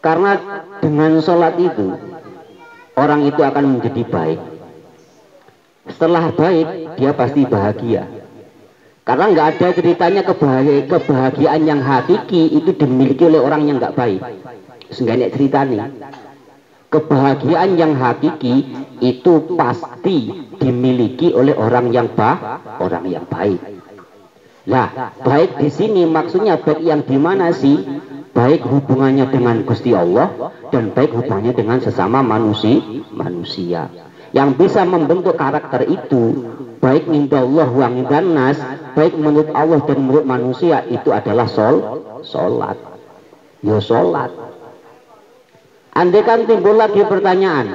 Karena dengan sholat itu orang itu akan menjadi baik. Setelah baik dia pasti bahagia. Karena nggak ada ceritanya kebahagiaan yang hakiki itu dimiliki oleh orang yang nggak baik. Sehingga ceritanya kebahagiaan yang hakiki itu pasti dimiliki oleh orang yang baik. Nah, baik di sini maksudnya baik yang dimana sih? Baik hubungannya dengan Gusti Allah dan baik hubungannya dengan sesama manusia. Yang bisa membentuk karakter itu baik indallah wa indan nas, baik menurut Allah dan menurut manusia itu adalah sholat. Ya sholat. Andai kan timbul lagi pertanyaan.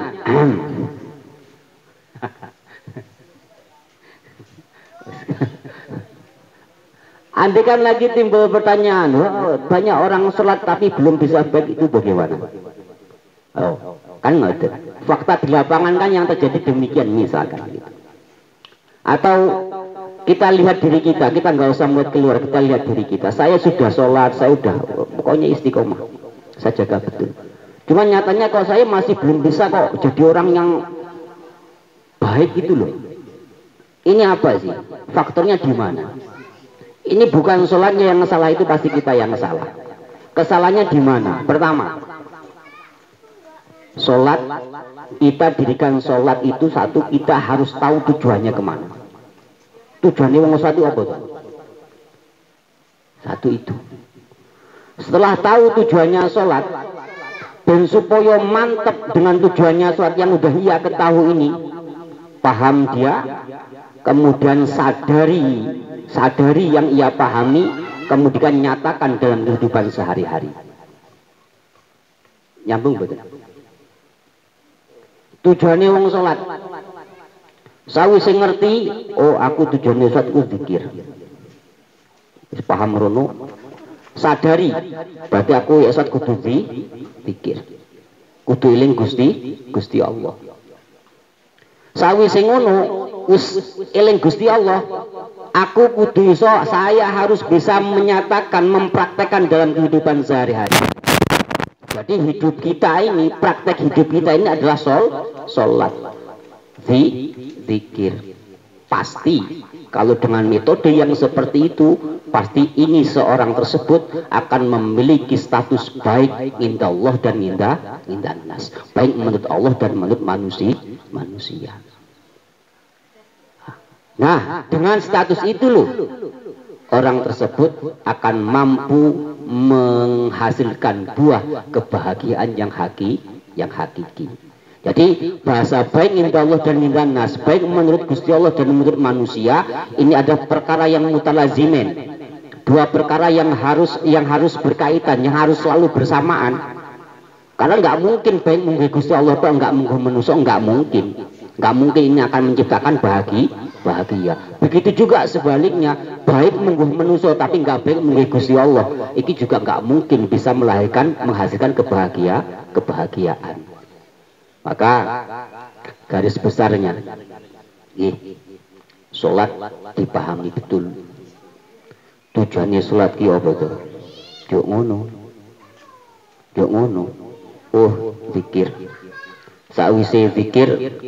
Andai kan lagi timbul pertanyaan, banyak orang sholat tapi belum bisa baik, itu bagaimana? Oh, kan nggak ada. Fakta di lapangan kan yang terjadi demikian misalkan gitu. Atau kita lihat diri kita nggak usah melihat keluar, kita lihat diri kita. Saya sudah sholat, saya udah pokoknya istiqomah, saya jaga betul. Cuma nyatanya kalau saya masih belum bisa kok jadi orang yang baik gitu loh. Ini apa sih? Faktornya di mana? Ini bukan sholatnya yang salah, itu pasti kita yang salah. Kesalahannya di mana? Pertama, sholat, kita dirikan sholat itu satu, kita harus tahu tujuannya kemana. Tujuannya wong sholat itu apa? Satu itu. Setelah tahu tujuannya sholat, dan supaya mantap dengan tujuannya sholat yang udah ia ketahui ini, paham dia, kemudian sadari yang ia pahami, kemudian nyatakan dalam kehidupan sehari-hari. Nyambung betul. Tujuannya wong sholat, sawise ngerti, oh aku tujuannya sholat ku zikir, paham rono, sadari, berarti aku ya sholat kudu zikir, kudu eling Gusti Allah. Sawise ngono, wis eling Gusti Allah, aku kudu iso, saya harus bisa menyatakan, mempraktekkan dalam kehidupan sehari-hari. Jadi hidup kita ini, praktek hidup kita ini adalah sholat, zikir. Pasti kalau dengan metode yang seperti itu, pasti ini seorang tersebut akan memiliki status baik indah Allah dan indah nas, baik menurut Allah dan menurut manusia. Nah, dengan status itu loh, orang tersebut akan mampu menghasilkan buah kebahagiaan yang hakiki. Jadi bahasa baik indah Allah dan indah nas, baik menurut Gusti Allah dan menurut manusia, ini ada perkara yang mutalazimin. Dua perkara yang harus berkaitan, yang harus selalu bersamaan. Karena nggak mungkin baik menurut Gusti Allah atau nggak menurut manusia, nggak mungkin ini akan menciptakan bahagia. Begitu juga sebaliknya, baik menurut manusia tapi nggak baik menurut Gusti Allah, ini juga nggak mungkin bisa menghasilkan kebahagiaan. Maka garis besarnya, sholat dipahami betul. Tujuannya sholat ki apa tuh? Jok ngono. Oh, zikir. Sawise zikir,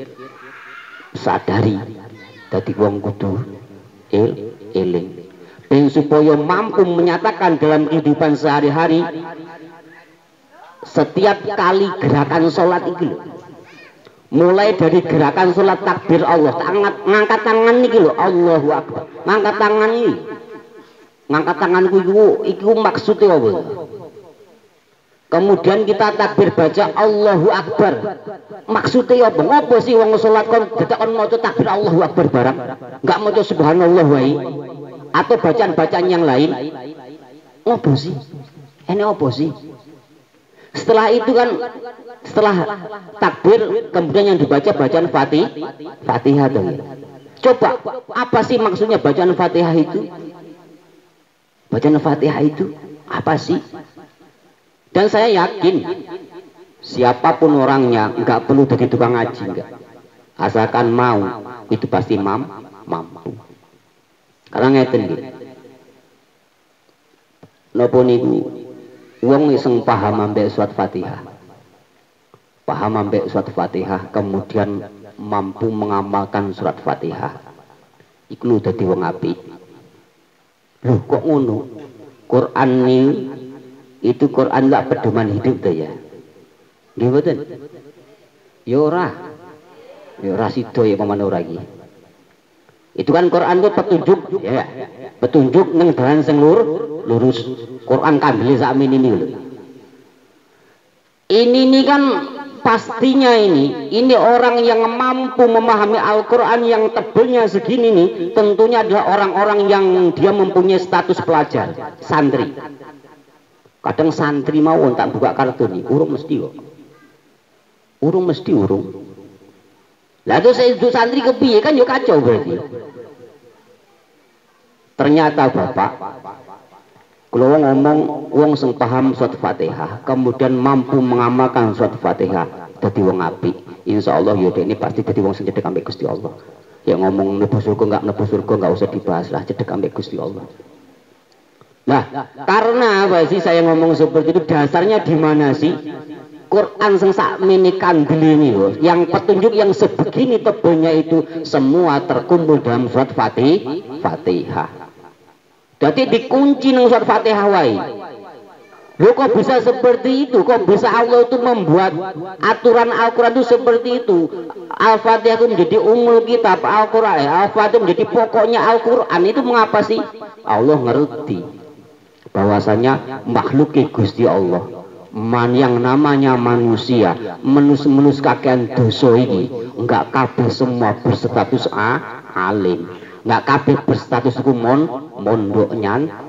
sadari. Dadi wong kudu eling. Dan supaya mampu menyatakan dalam kehidupan sehari-hari, setiap kali gerakan sholat itu loh, mulai dari gerakan sholat takbir Allah, ngangkat tangan ini loh, Allahu Akbar, ngangkat tangan ini, ngangkat tanganku itu maksudnya apa? Kemudian kita takbir baca Allahu Akbar, maksudnya apa? Ngapa sih wong sholat kon ditekan maca takbir Allahu Akbar barang, nggak maca subhanallah wae atau bacaan-bacaan yang lain? Ngapa sih? Ini apa sih? Setelah itu kan, setelah takbir kemudian yang dibaca bacaan Fatihah dong. Coba apa sih maksudnya bacaan Fatihah itu? Bacaan Fatihah itu apa sih? Dan saya yakin siapapun orangnya nggak perlu jadi tukang ngaji, enggak. Asalkan mau, itu pasti mampu. Karena ngeten nggih. Napa niku wong sing paham ambek surat Fatihah. Paham ambek surat Fatihah kemudian mampu mengamalkan surat Fatihah. Iku lho dadi wong apik. Loh kok ngono? Quran ini itu Quran lah pedoman hidup tuh ya. Nggih mboten? Ya ora. Ya ora sida ya paman ora iki. Itu kan Quran itu petunjuk ya. Petunjuk nang dalan sing lurus. Quran kambile sakmene ini lho. Ini kan pastinya ini orang yang mampu memahami Al-Quran yang tebalnya segini nih, tentunya adalah orang-orang yang dia mempunyai status pelajar, santri. Kadang santri mau tak buka kartu nih, urung mesti kok. Urung mesti urung. Lalu saya itu santri kepiye kan yuk kacau berarti. Ternyata Bapak, kalau ngomong wong sing paham surat Fatihah, kemudian mampu mengamalkan surat Fatihah, dadi wong apik. Insyaallah ya ini pasti dadi wong sing cedhek ambek Gusti Allah. Ya ngomong mlebu surga enggak usah dibahas lah, cedhek ambek Gusti Allah. Nah, karena apa sih saya ngomong seperti itu? Dasarnya di mana sih? Quran sing sakmene kandel ini loh, yang petunjuk yang sebegini tebalnya itu semua terkumpul dalam surat Fatihah. Jadi dikunci nang surat Fatihah wae. Loh kok bisa seperti itu? Kok bisa Allah itu membuat aturan Al-Quran itu seperti itu? Al-Fatihah itu menjadi umul kitab Al-Quran. Al-Fatihah menjadi pokoknya Al-Quran. Itu mengapa sih? Allah ngerti bahwasanya makhluk Gusti Allah. Yang namanya manusia menus kakean dosa ini enggak kabeh semua berstatus alim. Nggak kabeh berstatus iku mondok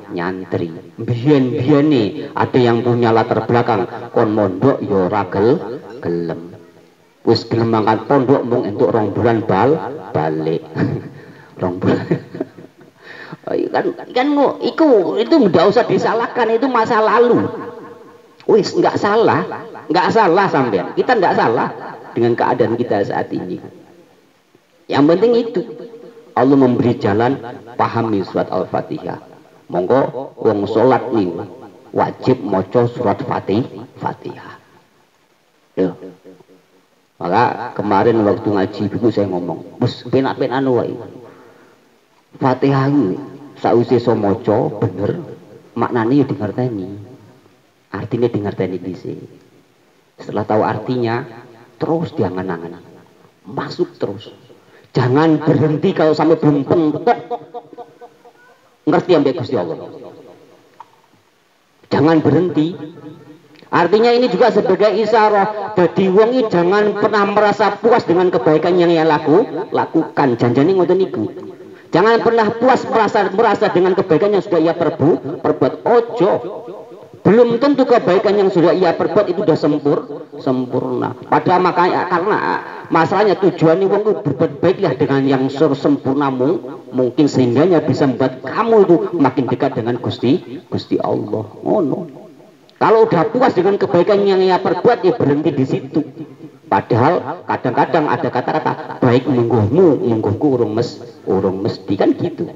nyantri. Biyen nih ada yang punya latar belakang kon mondok ya ora gelem. Wis gelem mangkat pondok mung entuk 2 bulan balik. 2 bulan. kan itu nggak usah disalahkan, itu masa lalu. Wis nggak salah sampean. Kita nggak salah dengan keadaan kita saat ini. Yang penting itu Allah memberi jalan pahami surat Al-Fatihah. Monggo wong salat nih wajib maca surat Fatihah. Yo. Maka kemarin waktu ngaji buku saya ngomong, "Bus penak-penak wae. Fatihah iki sakwise iso maca bener, maknane yo dingerteni. Artinya dingerteni dhisik. Setelah tahu artinya terus diangan-angan. Masuk terus. Jangan berhenti kalau sampai belum pentok. Ngerti ambek Gusti Allah. Jangan berhenti. Artinya ini juga sebagai isyarat. Jadi wong iki jangan pernah merasa puas dengan kebaikan yang ia lakukan. Janjane ngoten niku. Jangan pernah puas merasa dengan kebaikan yang sudah ia perbuat. Ojo. Belum tentu kebaikan yang sudah ia perbuat itu sudah sempurna. Padahal makanya karena masalahnya tujuannya wong itu berbuat baiklah dengan yang sempurna mungkin sehingganya bisa membuat kamu itu makin dekat dengan Gusti Allah. Oh no. Kalau udah puas dengan kebaikan yang ia perbuat ya berhenti di situ. Padahal kadang-kadang ada kata-kata baik mungguhku urung mesti kan gitu.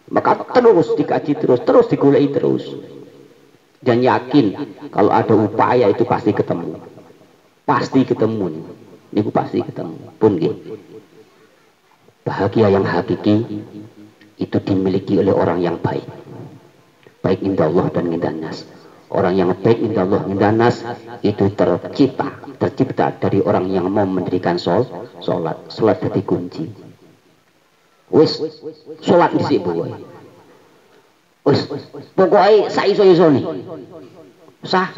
Maka terus dikaji terus digulai terus. Dan yakin kalau ada upaya itu pasti ketemu. Ini pasti ketemu. Pun gitu. Bahagia yang hakiki itu dimiliki oleh orang yang baik. Baik indah Allah dan indah nas. Orang yang baik indah Allah indah nas itu tercipta dari orang yang mau mendirikan sholat jadi kunci. Wis sholat di situ. Wis pokoknya saiso-iso nih. Sah.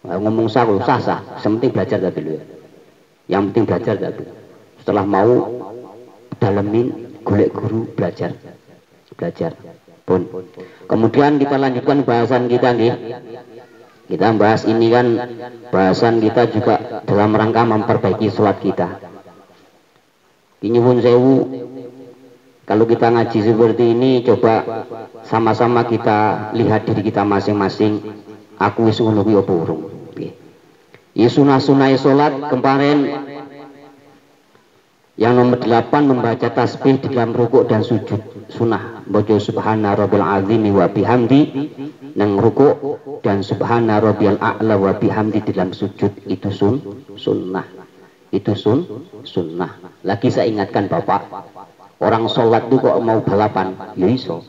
Ngomong sah, sementing belajar tadi dulu ya. Yang penting belajar tadi. Setelah mau dalemin golek guru belajar. Pun. Kemudian kita lanjutkan bahasan kita nih. Kita bahas ini kan bahasan kita juga dalam rangka memperbaiki sholat kita. Ini pun sewu. Kalau kita ngaji seperti ini, coba sama-sama kita lihat diri kita masing-masing. Aku wis ngono kuwi apa urung? Ya sunah-sunah salat kemarin yang nomor 8 membaca tasbih di dalam rukuk dan sujud. Sunah Baca subhana rabbil azimi wa bihamdi nang ruku dan subhana rabbiyal a'la wa bihamdi dalam sujud itu sunnah. Itu sunnah. Lagi saya ingatkan Bapak, orang sholat itu kok mau balapan? Ya iso.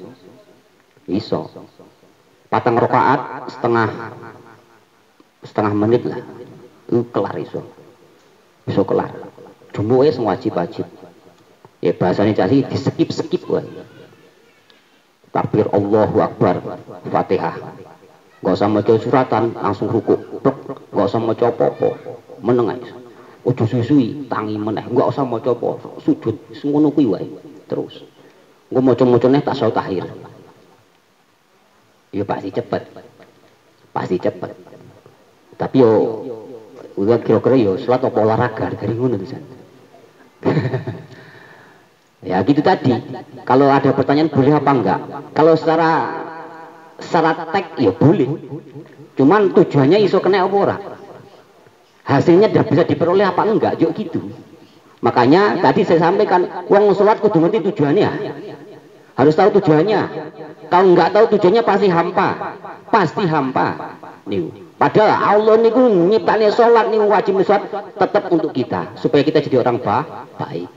Patang rakaat setengah menit lah. Itu kelar iso kelar. Jumu'e semua wajib. Ya bahasanya cari di skip wae. Takbir Allahu Akbar, Fatihah. Gak usah maca suratan, langsung ruku. Gak usah maca apa-apa, meneng ae. Ojo suwi-suwi, tangi meneh. Gak usah maca apa, sujud, ngono kuwi wae. Terus. Engko maca-macane tasawuf tahir. Ya pasti cepet. Tapi yo udah kira-kira yo salat apa olahraga dari ngono tuh. Ya gitu tadi. Kalau ada pertanyaan boleh apa enggak? Kalau secara teks ya boleh. Cuman tujuannya iso kena apa ora? Hasilnya bisa diperoleh apa enggak? Yuk gitu. Makanya tadi saya sampaikan, wong sholat kudu ngerti tujuannya. Harus tahu tujuannya. Kalau enggak tahu tujuannya pasti hampa. Nih. Padahal Allah niku nyiptane sholat niku wajib sholat tetap untuk kita supaya kita jadi orang baik.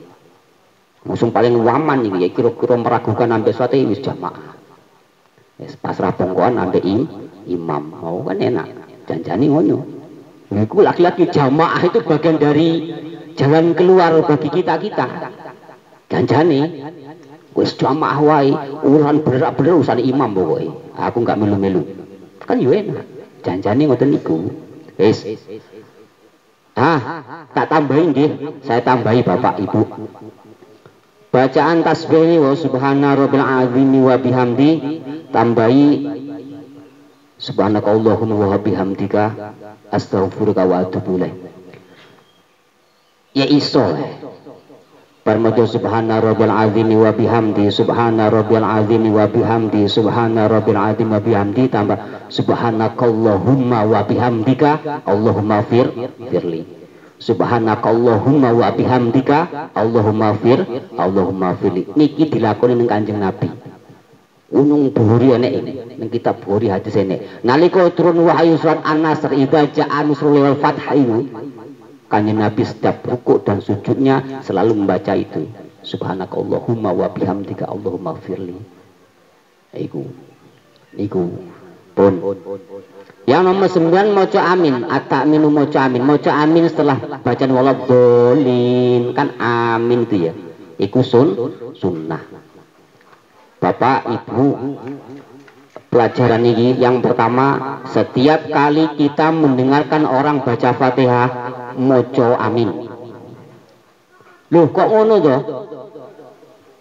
Musuh paling waman nih ya kira-kira meragukan ambil suatu wis jamaah. Wis pasrah pongkoan ambil imam mau kan enak. Janjani ngono. Niku laki-laki jamaah itu bagian dari jalan keluar bagi kita. Janjani wis jamaah wae urusan bener urusan imam pokoke. Aku enggak melu-melu. Kan yo enak. Janjani ngoten niku. Wis. Tak tambahin nggih. Saya tambahi Bapak Ibu. Bacaan tasbih wa subhana rabbil azimi wa bihamdi tambahi subhanakallahumma wa bihamdika astaghfiruka wa atubu ilaik. Ya iso. Permojo subhana rabbil azimi wa bihamdi subhana rabbil azimi wa bihamdi subhana rabbil azimi wa bihamdi tambah subhanakallahumma wa bihamdika Allahumma firli. Subhanakallahumma wa bihamdika Allahumma firli. Niki dilakoni ning Kanjeng Nabi. Unung Bukhari enek ning kitab Bukhari hadis enek. Nalika turun wahyu surat An-Nasr idza ja'a nasrul wal fath itu, Kanjeng Nabi setiap rukuk dan sujudnya selalu membaca itu. Subhanakallahumma wa bihamdika Allahumma firli. Iku pun. Yang nomor 9 moco amin, at-ta'minu moco amin setelah bacaan waladhdallin kan amin itu ya. Iku sunnah. Bapak Ibu, pelajaran ini yang pertama, setiap kali kita mendengarkan orang baca Fatihah moco amin. Loh kok ngono toh?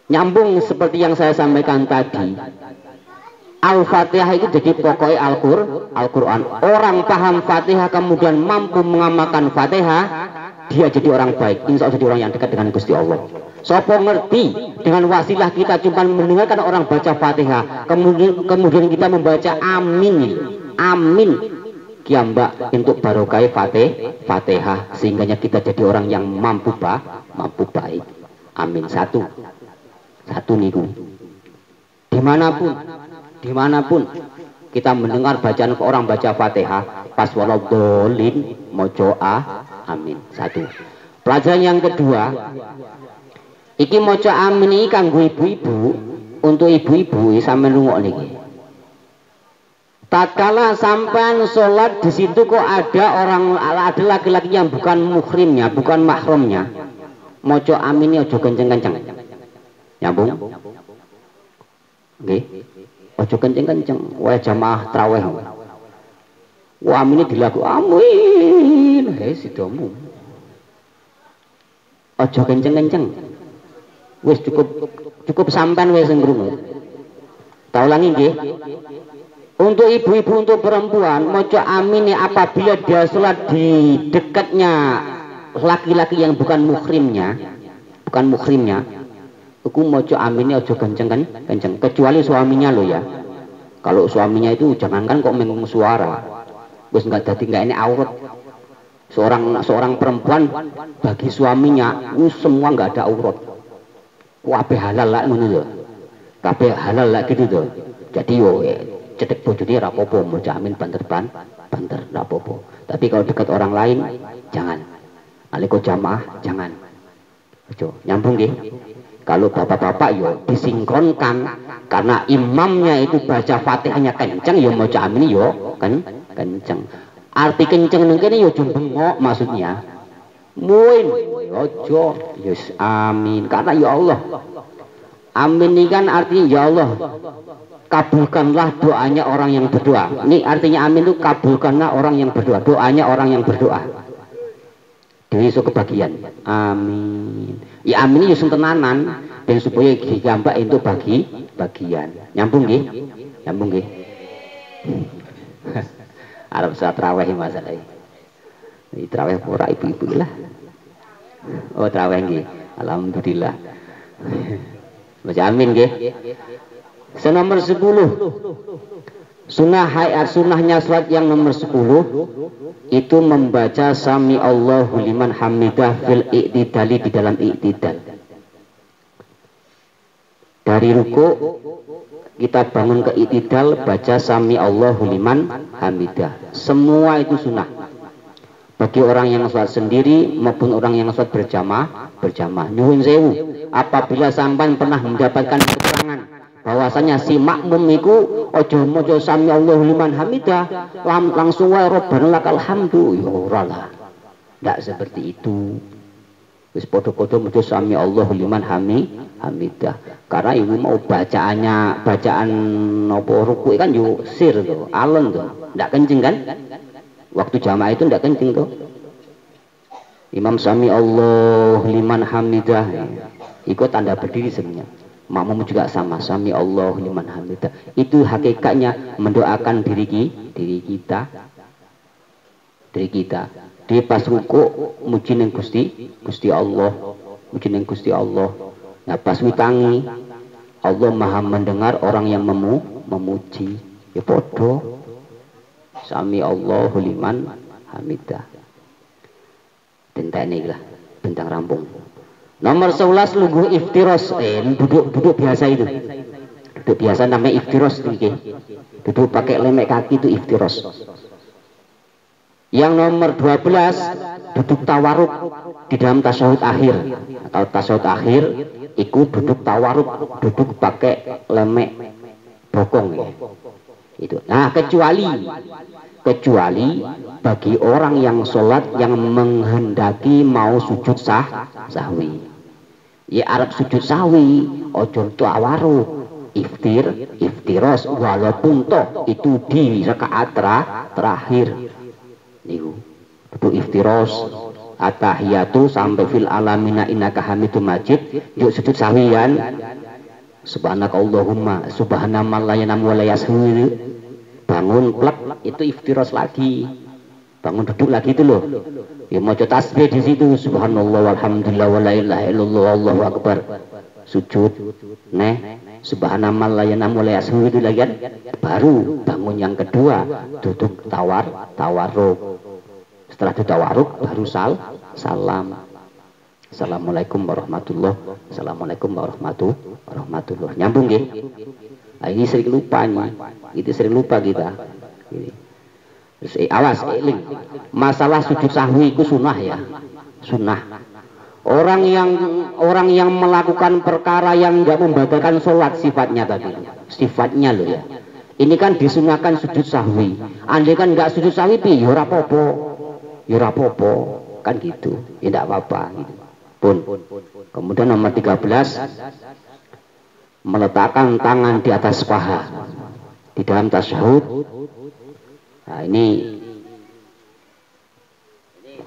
Nyambung seperti yang saya sampaikan tadi. Al-Fatihah itu jadi pokoknya Al-Quran. Orang paham Fatihah kemudian mampu mengamalkan Fatihah, dia jadi orang baik. Insya Allah jadi orang yang dekat dengan Gusti Allah. Sopo ngerti dengan wasilah kita cuma mendengarkan orang baca Fatihah, kemudian kita membaca amin kiambak untuk barokai Fatihah sehingga kita jadi orang yang mampu baik. Amin. Satu niku. Dimanapun kita mendengar bacaan orang baca Fatihah pas waladhdallin moco amin. Satu. Pelajaran yang kedua, iki moco amin iki kanggo ibu-ibu. Untuk ibu-ibu sampeyan rungok niki. Tatkala sampean sholat di situ kok ada laki-laki yang bukan muhrimnya, bukan mahramnya. Moco amin ojo kenceng-kenceng. Nyambung? Nggih. Ojo kenceng-kenceng, wae jamaah traweh. Wah amine dilaku amin. Sidomu. Ojo kenceng-kenceng. Wis cukup sampean wis ngrungu. Tak ulangi nggih. Untuk ibu-ibu, untuk perempuan, moco amin apabila dia sholat di dekatnya laki-laki yang bukan muhrimnya. Aku moco aminnya ojo kenceng, kecuali suaminya lo ya. Kalau suaminya itu jangankan kok mengung suara, bos nggak enak aurat. Seorang perempuan bagi suaminya, semua nggak ada aurat. Wabe halal lah ngono lho. kabeh halal lah gitu tuh. Jadi yo cedek bojone ra apa-apa, maca amin banter ra apa-apa. Tapi kalau dekat orang lain jangan. Aliko jamaah jangan. Ojo, nyambung nggih. Kalau bapak-bapak yo disinkronkan karena imamnya itu baca Fatihahnya kenceng yo maca amin yo kan kenceng. Arti kenceng mungkin yo bengok maksudnya. Muin ojo yes amin karena ya Allah. Amin ini kan artinya ya Allah kabulkanlah doanya orang yang berdoa. Ini artinya amin itu kabulkanlah orang yang berdoa, doanya orang yang berdoa. Dewi so kebagian amin ya amin itu tenanan dan supaya gambar itu bagian nyambung nggih nyambung nggih. Arab saat traweh masalah ini traweh pura ibu-ibu lah. Oh traweh nggih alhamdulillah. Baca amin nggih. Nomor 10 sunnah hayat sunnahnya salat yang nomor 10 itu membaca sami Allahu liman hamidah fil i'tidali di dalam i'tidal. Dari ruku kita bangun ke i'tidal baca sami Allahu liman hamidah. Semua itu sunnah. Bagi orang yang sholat sendiri maupun orang yang sholat berjamaah. Nyuwun sewu, apabila sampan pernah mendapatkan keterangan bahwasanya si makmum iku ojo mojo sami Allahu liman hamidah langsung wae robbana lakal hamdu ya ora lah. Ndak seperti itu. Wis padha-padha mojo sami Allahu liman hamidah. Karena ibu mau bacaan apa ruku kan yo sir to, alon to. Ndak kenceng kan? Waktu jamaah itu ndak kenceng to. Imam sami Allah liman hamidah. Itu tanda berdiri sebenarnya. Makmum juga sama, sami Allah liman hamidah. Itu hakikatnya mendoakan diri kita. Di pas ruku muji ning Gusti Allah, muji ning Gusti Allah. Nah pas witangi Allah Maha mendengar orang yang memuji. Ya podo. Sami Allah liman hamidah. Tentang inilah, tentang rampung. Nomor 11 lungguh iftiros, duduk biasa itu. Duduk biasa namanya iftiros nih. Duduk pakai lemek kaki itu iftiros. Yang nomor 12 duduk tawaruk di dalam tasyahud akhir atau tasyahud akhir ikut duduk tawaruk, duduk pakai lemek bokong ya. Itu. Nah, kecuali bagi orang yang sholat yang menghendaki mau sujud sahwi. Ya Arab sujud sahwi, ojo tawaruk, iftiros walaupun toh itu di rakaat terakhir. Niku. Itu iftiros atahiyatu sampai fil alamina innaka hamidum majid, yuk sujud sahwian. Subhanaka Allahumma subhanallahi la yanamu wa la yashu. Bangun plek itu iftiros lagi. Bangun duduk lagi itu loh. Ya mau tasbih di situ subhanallah walhamdulillah wa la ilaha illallah wallahu akbar. Sujud. Subhanallah la yanamu wa la yashu itu lagi kan. Baru bangun yang kedua duduk tawarruk. Setelah itu tawarruk baru salam. Assalamualaikum warahmatullahi wabarakatuh. Assalamualaikum warahmatullahi wabarakatuh. Nyambung nggih? Nah, ini sering lupa nih. Itu sering lupa kita. Terus awas eling. Masalah sujud sahwi itu sunnah ya. Sunnah. Orang yang melakukan perkara yang enggak membatalkan sholat sifatnya tadi. Sifatnya loh ya. Ini kan disunahkan sujud sahwi. Andai kan enggak sujud sahwi pi ya ora apa-apa. Ya ora apa-apa. Kan gitu. Ya enggak apa-apa gitu. Pun. Kemudian nomor 13 meletakkan tangan di atas paha di dalam tasyahud. Nah ini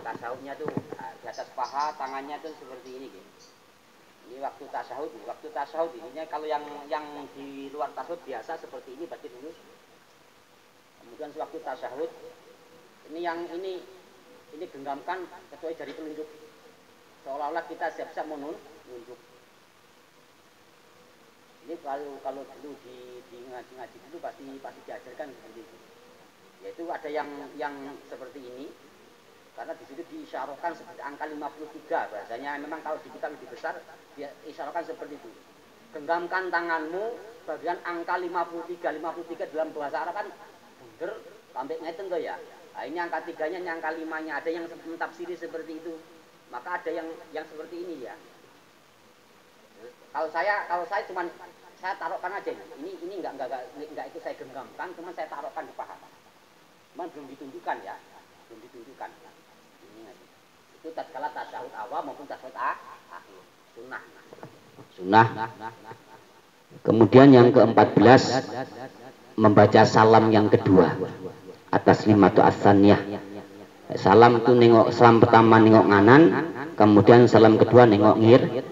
tasyahudnya tuh di atas paha, tangannya tuh seperti ini gitu. Ini waktu tasyahud ininya kalau yang di luar tasyahud biasa seperti ini baca dulu. Kemudian waktu tasyahud ini genggamkan kecuali jari telunjuk. Seolah-olah kita siap-siap menunjuk. Ini kalau dulu di ngaji dulu pasti diajarkan seperti itu. Yaitu ada yang seperti ini. Karena di situ diisyarahkan seperti angka 53 bahasanya. Memang kalau di kitab lebih besar diisyarahkan seperti itu. Genggamkan tanganmu bagian angka 53. 53 dalam bahasa Arab kan bunder sampai ngeten tuh ya. Nah, ini angka 3-nya, ini angka 5-nya. Ada yang mentafsiri seperti itu. Maka ada yang seperti ini ya. Kalau saya cuman saya taruhkan aja ini enggak itu saya genggamkan, cuma saya taruhkan di paha. Cuman belum ditunjukkan ya. Belum ditunjukkan. Ini aja. Itu tatkala tasyahud awal maupun tasyahud akhir. Sunnah. Kemudian yang ke-14 membaca salam yang kedua atas limatu as-saniyah. Salam itu nengok, salam pertama nengok nganan, kemudian salam kedua nengok ngiri.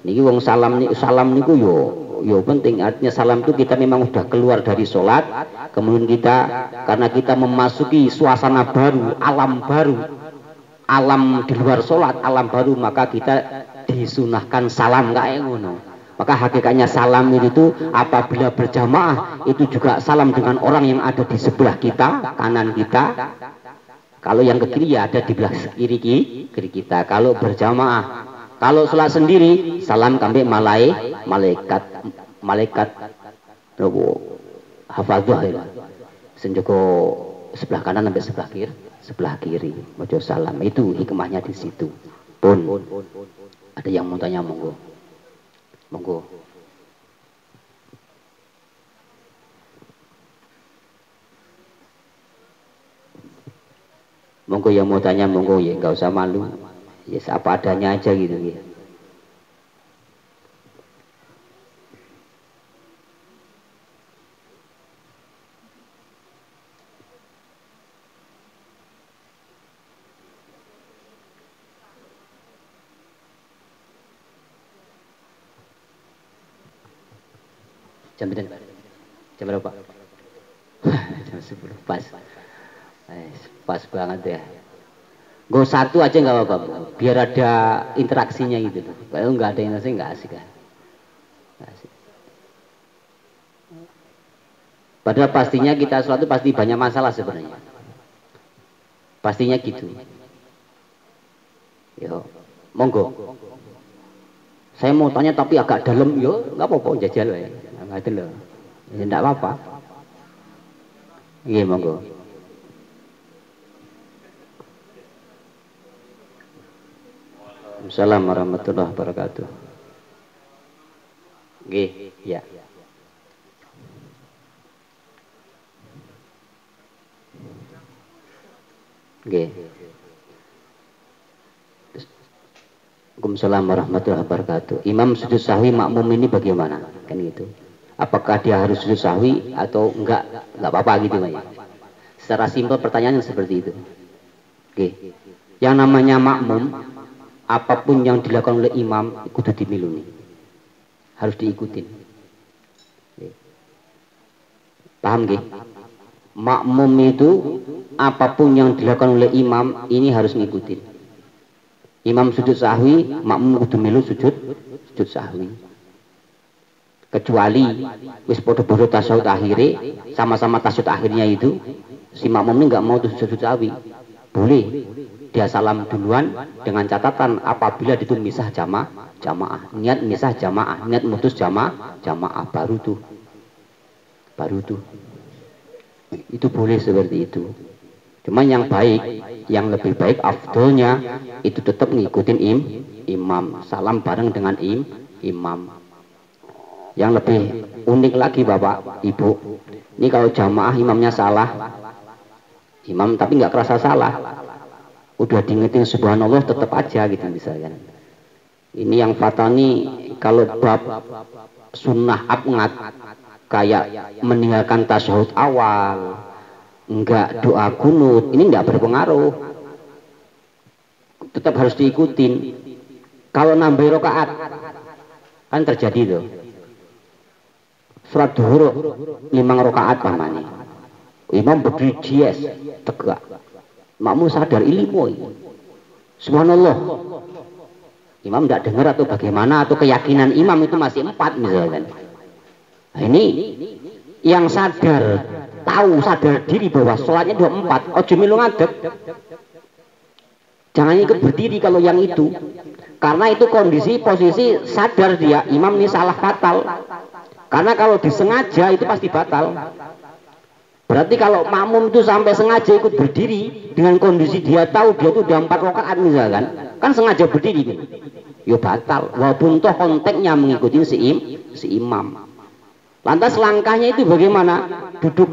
Niki wong salam niku yo penting, artinya salam itu kita memang sudah keluar dari sholat, kemudian kita karena kita memasuki suasana baru, alam di luar sholat, alam baru, maka kita disunahkan salam kayak ngono. Maka hakikatnya salam itu apabila berjamaah itu juga salam dengan orang yang ada di sebelah kita, kanan kita. Kalau yang ke kiri ya ada di belah kiri kita. Kalau berjamaah, kalau sholat sendiri salam kambing malaikat hafadzah ya. Senjoko sebelah kanan sampai sebelah kiri. Mojo salam itu hikmahnya di situ. Pun ada yang mau tanya, monggo. Monggo yang mau tanya, monggo ya, nggak usah malu. Ya apa adanya aja gitu ya. Jam berapa? Jam 10 pas. Pas banget ya. Gue satu aja nggak apa-apa, biar ada interaksinya gitu. Kalau nggak ada interaksi nggak asik kan. Padahal pastinya kita suatu pasti banyak masalah sebenarnya. Pastinya gitu. Yo, monggo. Saya mau tanya tapi agak dalam, yo nggak apa-apa, jajal ya. Nggak itu loh. Ya nggak apa-apa. Iya monggo. Assalamualaikum warahmatullahi wabarakatuh. Nggih, ya. Nggih. Waalaikumsalam warahmatullahi wabarakatuh. Imam sujud sahwi makmum ini bagaimana? Kan gitu. Apakah dia harus sujud sahwi atau enggak? Enggak apa-apa gitu ya. Secara simpel pertanyaannya seperti itu. Oke. Yang namanya makmum, apapun yang dilakukan oleh imam kudu dimiluni, harus diikutin. Paham gak? Makmum itu apapun yang dilakukan oleh imam ini harus ngikutin. Imam sujud sahwi, makmum kudu milu sujud sahwi. Kecuali wis podo-podo tasyahud akhire, sama-sama tasyahud akhirnya itu si makmum ini nggak mau sujud sahwi, boleh. Dia salam duluan dengan catatan apabila itu misah jamaah, niat misah jamaah, niat mutus jamaah baru tuh itu boleh seperti itu. Cuma yang baik, yang lebih baik afdolnya itu tetap ngikutin imam, salam bareng dengan imam. Yang lebih unik lagi Bapak Ibu, ini kalau jamaah imamnya salah, imam tapi nggak kerasa salah, udah diingetin subhanallah tetap aja gitu misalkan. Ini yang fatal nih kalau bab sunnah abngat kayak meninggalkan tasyahud awal, enggak doa kunut, ini enggak berpengaruh, tetap harus diikutin. Kalau nambah rakaat kan terjadi tuh surat duhur 5 rakaat pamane, imam berdiri jies tegak, makmum sadar ilmu, subhanallah, imam tidak dengar atau bagaimana, atau keyakinan imam itu masih 4 misalkan. Nah, ini yang sadar, tahu sadar diri bahwa sholatnya 24, ojo milu ngadeg, jangan ikut berdiri kalau yang itu. Karena itu kondisi posisi sadar dia imam ini salah fatal. Karena kalau disengaja itu pasti batal. Berarti kalau makmum itu sampai sengaja ikut berdiri dengan kondisi dia tahu dia itu udah 4 rakaat misalkan, kan sengaja berdiri gitu. Ya batal, walaupun toh konteksnya mengikuti si imam. Lantas langkahnya itu bagaimana? Duduk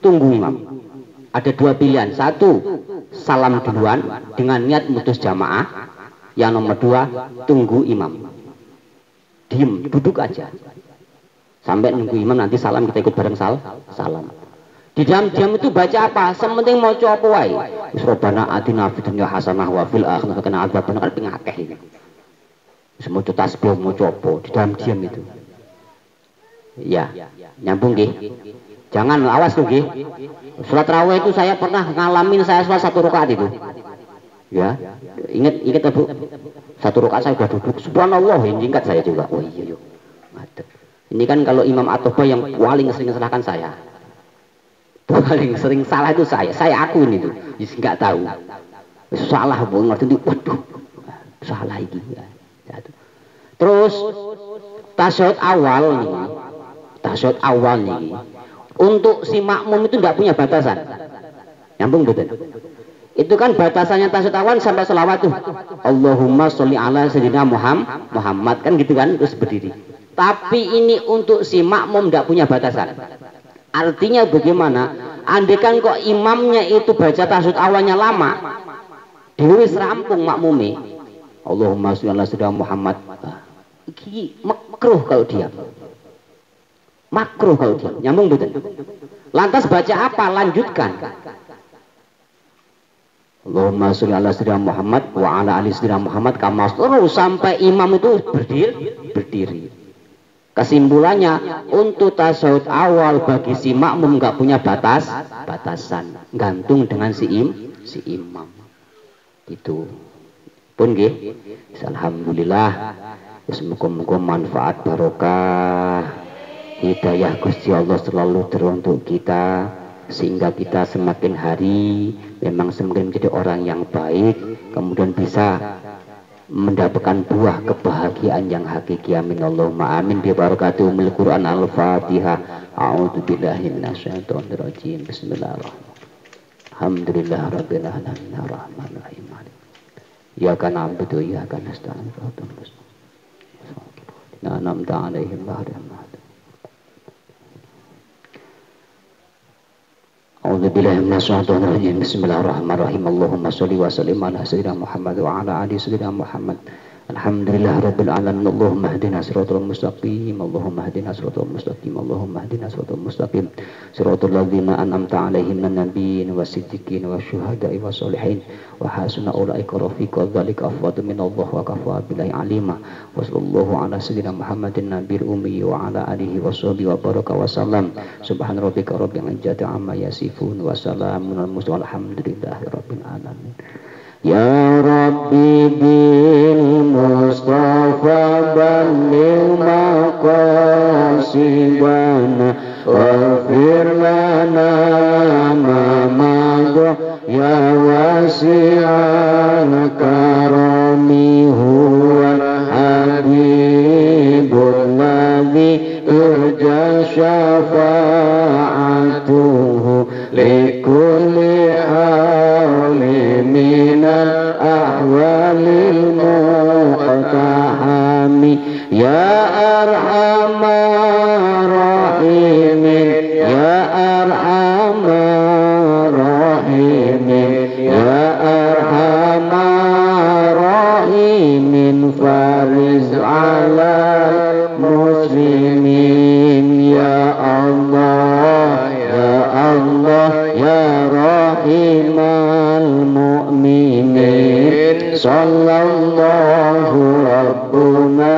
tunggu imam. Ada 2 pilihan. 1, salam duluan dengan niat mutus jamaah. Yang nomor 2, tunggu imam. Diem, duduk aja. Sampai nunggu imam nanti salam kita ikut bareng salam. Di dalam diam itu baca apa? Sementing mau apa wae. Rabbana atina fid dunya hasanah wa fil akhirati hasanah wa qina adzabannar pengakeh ini. Semua tasbih mau apa di dalam diam itu. Ya, nyambung nggih. Jangan awas tuh nggih. Salat raweh itu saya pernah ngalamin saya salat 1 rakaat itu. Ya, ingat Bu. 1 rakaat saya sudah duduk. Subhanallah, singkat saya juga. Oh iya yuk. Mantap. Ini kan kalau Imam Atoba yang paling sering salahkan saya. Paling sering salah itu saya akuin itu, nggak tahu salah bu, ngerti itu, waduh salah ini. Terus tasyahud awal nih, untuk si makmum itu nggak punya batasan, nyambung betul. Itu kan batasannya tasyahud awal sampai selawat tuh, Allahumma sholli ala sayyidina Muhammad kan gitu kan, terus berdiri. Tapi ini untuk si makmum nggak punya batasan. Artinya bagaimana? Andaikan kok imamnya itu baca tasyahud awalnya lama, diwis rampung makmumi. Allahumma sholli ala sayyidina Muhammad. Makruh kalau diam. Makruh kalau diam. Nyambung betul. Lantas baca apa? Lanjutkan. Allahumma sholli ala sayyidina Muhammad wa ala ali sayyidina Muhammad kama terus sampai imam itu berdiri. Kesimpulannya untuk tasyahud awal bagi si makmum nggak punya batasan, gantung dengan si imam. Itu pun nggih. Alhamdulillah. Semoga manfaat barokah. Hidayah Gusti Allah selalu teruntuk kita sehingga kita semakin hari memang semakin menjadi orang yang baik, kemudian bisa mendapatkan buah kebahagiaan yang hakiki. Amin Allahumma amin bi barakatihil Quran al-Fatihah. A'udzu billahi minasyaitonir rajim. Bismillahirrahmanirrahim. Alhamdulillahirabbil alamin arrahmanir rahim. Iyyaka na'budu wa iyyaka nasta'in. An'amta 'alaihim ghairil maghdubi. A'udzu billahi minasyaitonir rajim. Bismillahirrahmanirrahim. Allahumma sholli wa sallim ala sayyidina Muhammad wa ala ali sayyidina Muhammad. Alhamdulillahirabbil alamin. Allahumma hdina siratal mustaqim. Allahumma hdina siratal mustaqim. Allahumma hdina siratal mustaqim. Siratal ladzina an'amta 'alaihim minan nabiyyin wasiddiqin wasyuhada'i wassolihin wa hasuna ulaika rafiqa. Dzalika afdhalu minallah wa kafaa billahi 'alima. Wa sallallahu ala sayyidina Muhammadin nabiyil ummi wa ala alihi washabbihi wa baraka wa sallam. Subhana rabbika rabbil izzati amma yasifun wa salamun alal mursalin walhamdulillahi rabbil alamin. Ya Rabbi bil Mustafa balligh maqasidana waghfir lana ma madha ya wasi'al karami huwal habibul ladzi urja syafa'atuhu likulli hawli minal ahwalil muqtahami ya arhamar rahimin ya arhamar rahimin ya arhamar rahimin fariz alal muslimin ya Allah ya Allah ya rahimal mu'minin sallallahu rabbuna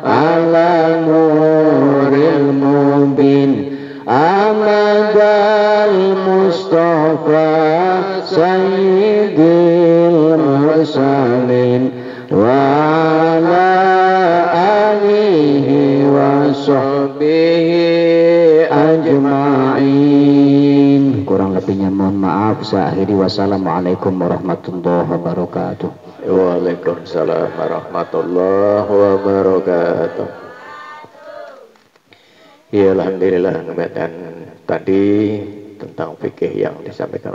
ala nuril mubin amadal mustafa sayyidil mursalin wa ala alihi wa sahbihi ajma'in. Kurang lebihnya mohon maaf. Saya akhiri, wassalamualaikum warahmatullahi wabarakatuh. Waalaikumsalam warahmatullahi wabarakatuh. Ya, alhamdulillah, kemudian tadi tentang fikih yang disampaikan